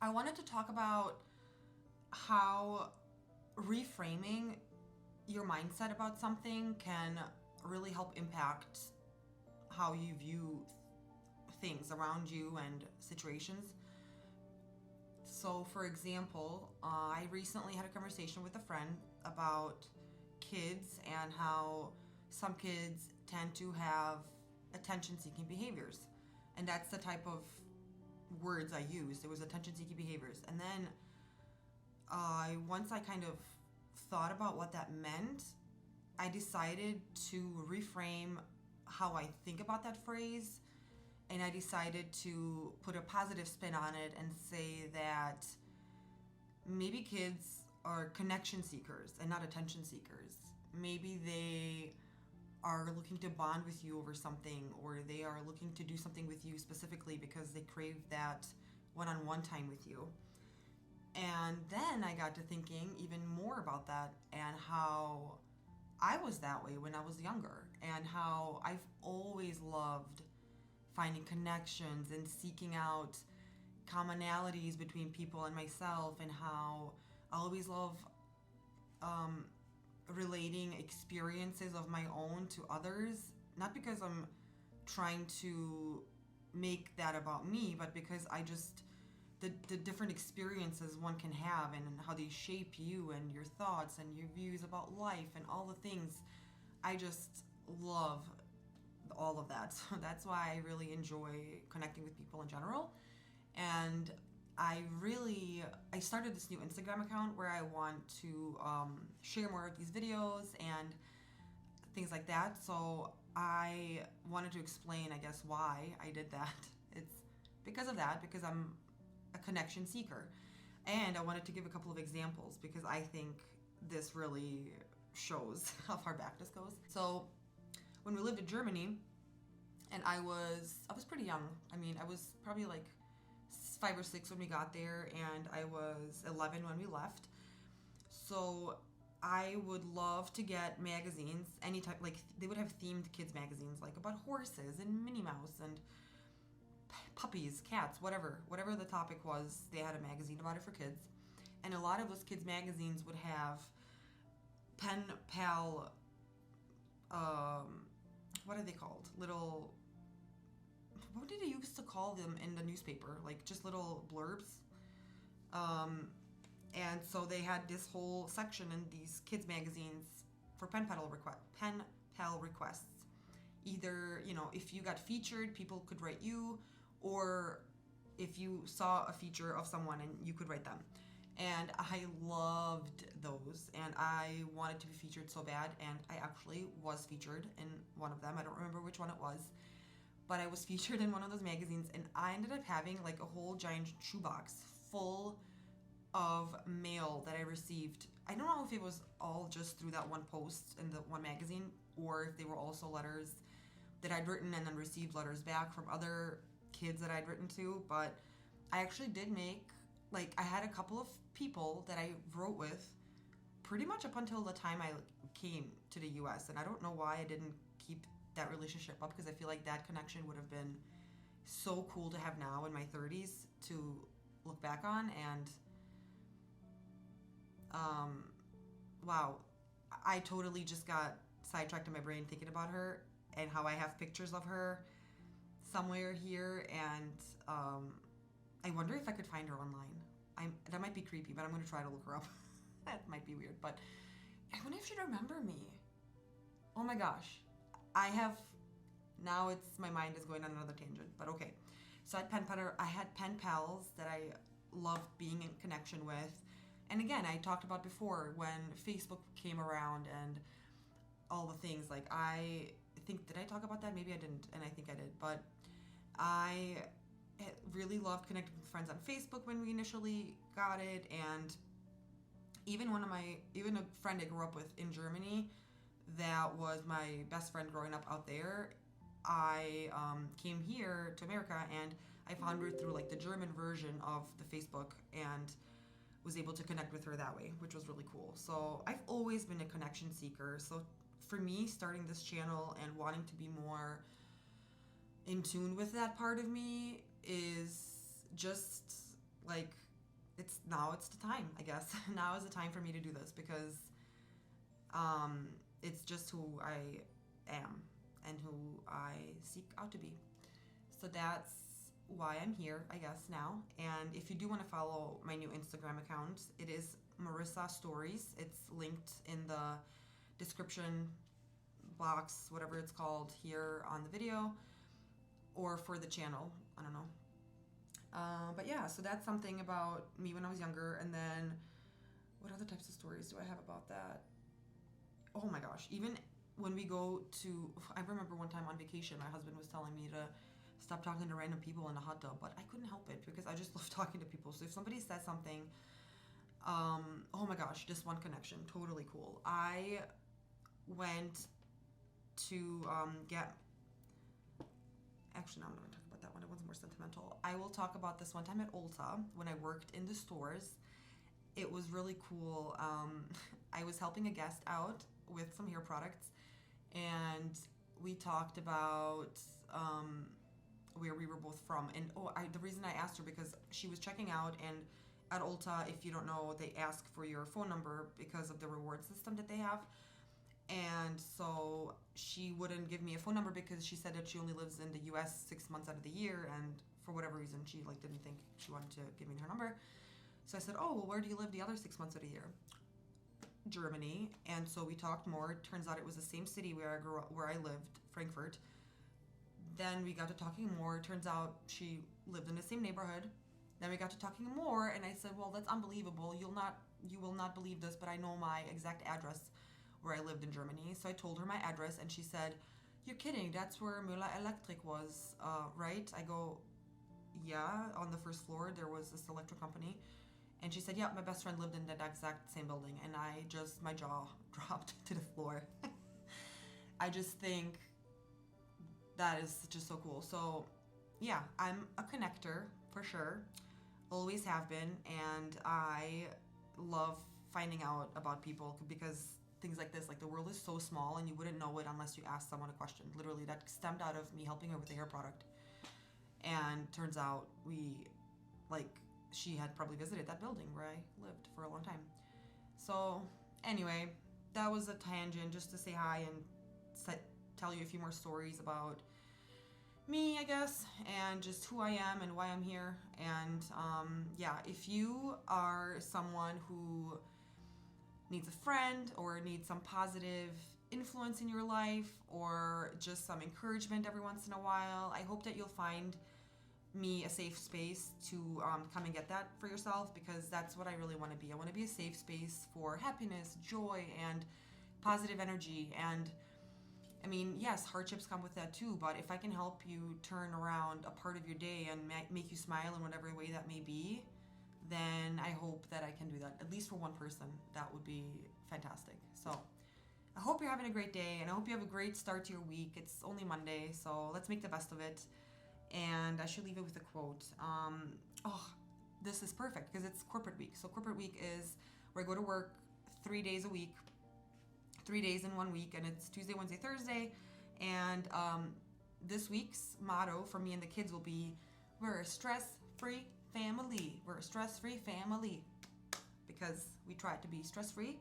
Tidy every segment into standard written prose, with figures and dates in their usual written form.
I wanted to talk about how reframing your mindset about something can really help impact how you view things around you and situations. So, for example, I recently had a conversation with a friend about kids and how some kids tend to have attention seeking behaviors. And that's the type of words I used. It was attention seeking behaviors. And then once I kind of thought about what that meant, I decided to reframe how I think about that phrase, and I decided to put a positive spin on it and say that maybe kids are connection seekers and not attention seekers. Maybe they are looking to bond with you over something, or they are looking to do something with you specifically because they crave that one-on-one time with you. And then I got to thinking even more about that and how I was that way when I was younger, and how I've always loved finding connections and seeking out commonalities between people and myself, and how I always love relating experiences of my own to others, not because I'm trying to make that about me, but because I just the different experiences one can have and how they shape you and your thoughts and your views about life and all the things. I just love all of that. So that's why I really enjoy connecting with people in general. And I started this new Instagram account where I want to share more of these videos and things like that. So I wanted to explain, I guess, why I did that. It's because of that, because I'm a connection seeker. And I wanted to give a couple of examples because I think this really shows how far back this goes. So when we lived in Germany, and I was pretty young. I mean, I was probably like 5 or 6 when we got there, and I was 11 when we left. So I would love to get magazines, any type, like they would have themed kids magazines, like about horses and Minnie Mouse and puppies, cats, whatever the topic was. They had a magazine about it for kids, and a lot of those kids magazines would have pen pal. What are they called? What did they used to call them in the newspaper? Like just little blurbs. And so they had this whole section in these kids magazines for pen pal requests. Either, if you got featured, people could write you, or if you saw a feature of someone and you could write them. And I loved those, and I wanted to be featured so bad, and I actually was featured in one of them. I don't remember which one it was, but I was featured in one of those magazines, and I ended up having like a whole giant shoebox full of mail that I received. I don't know if it was all just through that one post in the one magazine, or if they were also letters that I'd written and then received letters back from other kids that I'd written to. But I actually did make, I had a couple of people that I wrote with pretty much up until the time I came to the US, and I don't know why I didn't keep that relationship up, because I feel like that connection would have been so cool to have now in my 30s to look back on. And wow, I totally just got sidetracked in my brain thinking about her and how I have pictures of her somewhere here, and I wonder if I could find her online. That might be creepy, but I'm going to try to look her up. That might be weird, but I wonder if she'd remember me. Oh my gosh. Now my mind is going on another tangent, but okay. So I had pen pals that I loved being in connection with. And again, I talked about before when Facebook came around and all the things, did I talk about that? Maybe I didn't, and I think I did, but I really loved connecting with friends on Facebook when we initially got it. And even a friend I grew up with in Germany that was my best friend growing up out there, I came here to America and I found her through the German version of the Facebook and was able to connect with her that way, which was really cool. So I've always been a connection seeker. So for me, starting this channel and wanting to be more in tune with that part of me is just it's the time, I guess. Now is the time for me to do this because it's just who I am and who I seek out to be. So that's why I'm here, I guess, now. And if you do want to follow my new Instagram account, it is Marissa Stories. It's linked in the description box, whatever it's called, here on the video or for the channel. I don't know. But yeah, so that's something about me when I was younger. And then what other types of stories do I have about that? Oh my gosh, even when we go to, I remember one time on vacation, my husband was telling me to stop talking to random people in a hot tub, but I couldn't help it because I just love talking to people. So if somebody says something, oh my gosh, just one connection, totally cool. I went to get, actually, no, I'm not going to talk about that one. It was more sentimental. I will talk about this one time at Ulta when I worked in the stores. It was really cool. I was helping a guest out with some hair products, and we talked about where we were both from. And the reason I asked her because she was checking out, and at Ulta, if you don't know, they ask for your phone number because of the reward system that they have. And so she wouldn't give me a phone number because she said that she only lives in the US 6 months out of the year, and for whatever reason she didn't think she wanted to give me her number. So I said, oh, well, where do you live the other 6 months of the year? Germany. And so we talked more. It turns out it was the same city where I lived, Frankfurt. Then we got to talking more. It turns out she lived in the same neighborhood. Then we got to talking more, and I said, well, that's unbelievable. You will not believe this, but I know my exact address where I lived in Germany. So I told her my address, and she said, you're kidding, that's where Müller Electric was, right? I go, yeah, on the first floor there was this electric company. And she said, yeah, my best friend lived in that exact same building. And my jaw dropped to the floor. I just think that is just so cool. So yeah, I'm a connector for sure. Always have been. And I love finding out about people because things like this, like the world is so small and you wouldn't know it unless you asked someone a question. Literally, that stemmed out of me helping her with the hair product. And turns out she had probably visited that building where I lived for a long time. So anyway, that was a tangent just to say hi and tell you a few more stories about me, I guess, and just who I am and why I'm here. And yeah, if you are someone who needs a friend or needs some positive influence in your life or just some encouragement every once in a while, I hope that you'll find me a safe space to come and get that for yourself, because that's what I really want to be. I want to be a safe space for happiness, joy, and positive energy. And I mean, yes, hardships come with that too, but if I can help you turn around a part of your day and make you smile in whatever way that may be, then I hope that I can do that, at least for one person. That would be fantastic. So I hope you're having a great day, and I hope you have a great start to your week. It's only Monday, so let's make the best of it. And I should leave it with a quote. This is perfect because it's corporate week. So corporate week is where I go to work 3 days a week, 3 days in 1 week, and it's Tuesday, Wednesday, Thursday. And this week's motto for me and the kids will be, we're a stress-free family. We're a stress-free family, because we try to be stress-free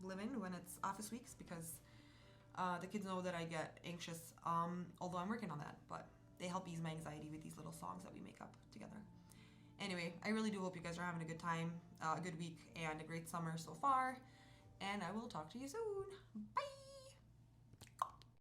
living when it's office weeks, because the kids know that I get anxious, although I'm working on that, but they help ease my anxiety with these little songs that we make up together. Anyway, I really do hope you guys are having a good time, a good week, and a great summer so far. And I will talk to you soon. Bye!